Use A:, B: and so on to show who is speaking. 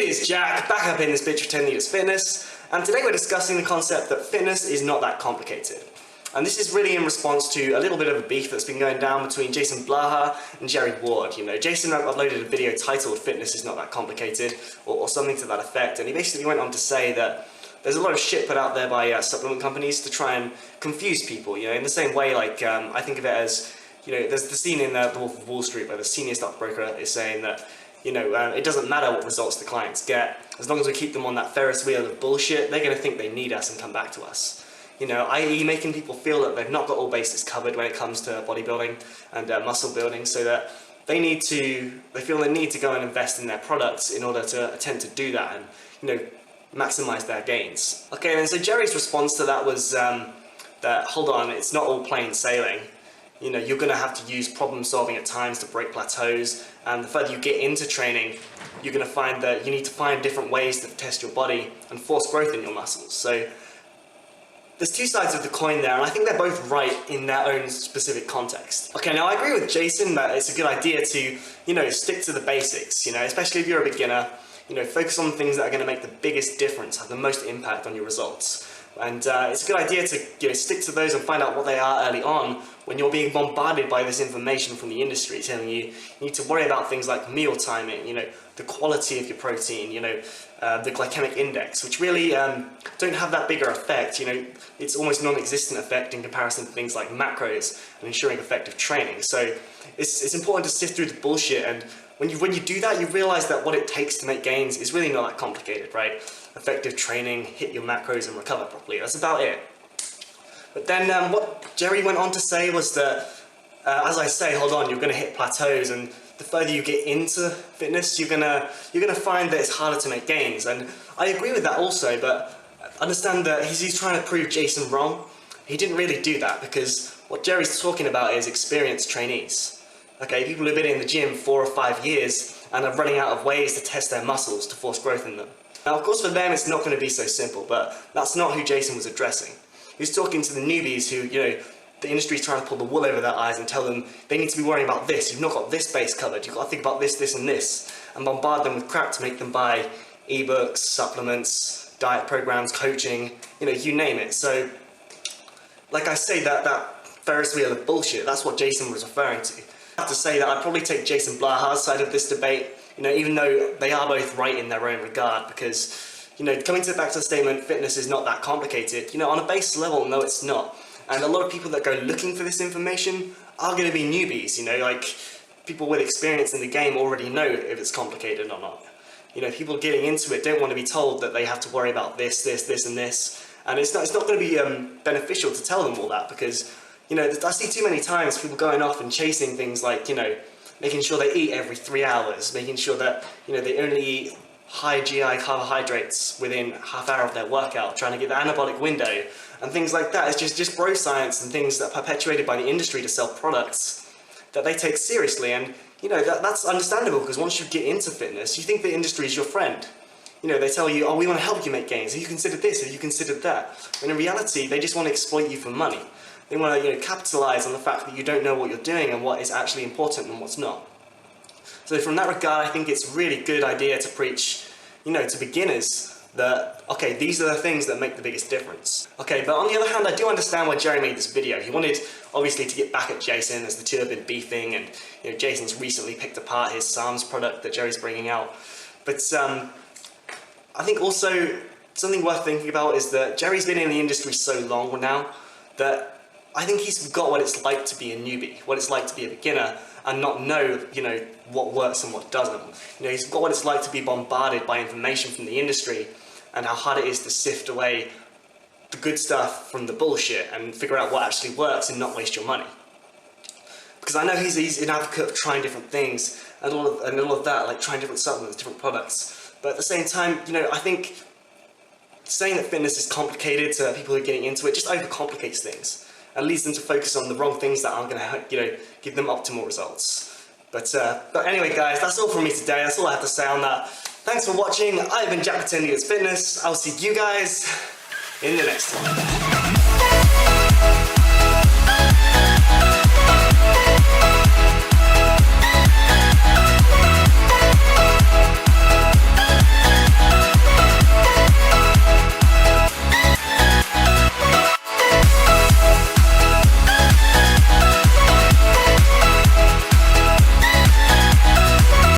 A: It is Jack, back up in this bitch of 10 Liters Fitness, and today we're discussing the concept that fitness is not that complicated. And this is really in response to a little bit of a beef that's been going down between Jason Blaha and Jerry Ward. You know, Jason uploaded a video titled "Fitness is not that complicated," or something to that effect, and he basically went on to say that there's a lot of shit put out there by supplement companies to try and confuse people, you know, in the same way, like, I think of it as, you know, there's the scene in The Wolf of Wall Street where the senior stockbroker is saying that, you know, it doesn't matter what results the clients get, as long as we keep them on that Ferris wheel of bullshit, they're going to think they need us and come back to us. You know, i.e. making people feel that they've not got all bases covered when it comes to bodybuilding and muscle building, so that they feel the need to go and invest in their products in order to attempt to do that and, you know, maximize their gains. Okay, and so Jerry's response to that was that, hold on, it's not all plain sailing. You know, you're going to have to use problem solving at times to break plateaus, and the further you get into training, you're going to find that you need to find different ways to test your body and force growth in your muscles. So there's two sides of the coin there, and I think they're both right in their own specific context. Okay, now I agree with Jason that it's a good idea to, you know, stick to the basics, you know, especially if you're a beginner. You know, focus on things that are going to make the biggest difference, have the most impact on your results. And it's a good idea to, you know, stick to those and find out what they are early on when you're being bombarded by this information from the industry telling you need to worry about things like meal timing, you know, the quality of your protein, you know, the glycemic index, which really don't have that bigger effect. You know, it's almost non-existent effect in comparison to things like macros and ensuring effective training. So it's important to sift through the bullshit, and when you do that, you realize that what it takes to make gains is really not that complicated, right? Effective training, hit your macros and recover properly. That's about it. But then what Jerry went on to say was that, as I say, hold on, you're going to hit plateaus, and the further you get into fitness, you're gonna find that it's harder to make gains. And I agree with that also, but understand that he's trying to prove Jason wrong. He didn't really do that, because what Jerry's talking about is experienced trainees. Okay, people who've been in the gym 4 or 5 years and are running out of ways to test their muscles to force growth in them. Now, of course, for them it's not going to be so simple, but that's not who Jason was addressing. He was talking to the newbies who, you know, the industry's trying to pull the wool over their eyes and tell them they need to be worrying about this. You've not got this base covered. You've got to think about this, this, and this, and bombard them with crap to make them buy ebooks, supplements, diet programs, coaching, you know, you name it. So, like I say, that Ferris wheel of bullshit, that's what Jason was referring to. I have to say that I'd probably take Jason Blaha's side of this debate, you know, even though they are both right in their own regard, because, you know, coming back to the statement, fitness is not that complicated, you know, on a base level, no, it's not. And a lot of people that go looking for this information are going to be newbies, you know, like, people with experience in the game already know if it's complicated or not. You know, people getting into it don't want to be told that they have to worry about this, this, this, and this, and it's not going to be beneficial to tell them all that, because, you know, I see too many times people going off and chasing things like, you know, making sure they eat every 3 hours, making sure that, you know, they only eat high GI carbohydrates within half hour of their workout, trying to get the anabolic window, and things like that. It's just bro science and things that are perpetuated by the industry to sell products that they take seriously. And, you know, that's understandable, because once you get into fitness, you think the industry is your friend. You know, they tell you, oh, we want to help you make gains. Have you considered this? Have you considered that? When in reality, they just want to exploit you for money. They want to, you know, capitalize on the fact that you don't know what you're doing and what is actually important and what's not. So from that regard, I think it's a really good idea to preach, you know, to beginners that, okay, these are the things that make the biggest difference. Okay, but on the other hand, I do understand why Jerry made this video. He wanted, obviously, to get back at Jason, as the two have been beefing, and, you know, Jason's recently picked apart his SARMs product that Jerry's bringing out. But I think also something worth thinking about is that Jerry's been in the industry so long now that I think he's got what it's like to be a newbie, what it's like to be a beginner, and not know, you know, what works and what doesn't. You know, he's got what it's like to be bombarded by information from the industry and how hard it is to sift away the good stuff from the bullshit and figure out what actually works and not waste your money. Because I know he's an advocate of trying different things and all of that, like trying different supplements, different products. But at the same time, you know, I think saying that fitness is complicated to people who are getting into it just overcomplicates things and leads them to focus on the wrong things that aren't going to, you know, give them optimal results. But anyway, guys, that's all from me today. That's all I have to say on that. Thanks for watching. I've been Jack of 10 Liters Fitness. I'll see you guys in the next one.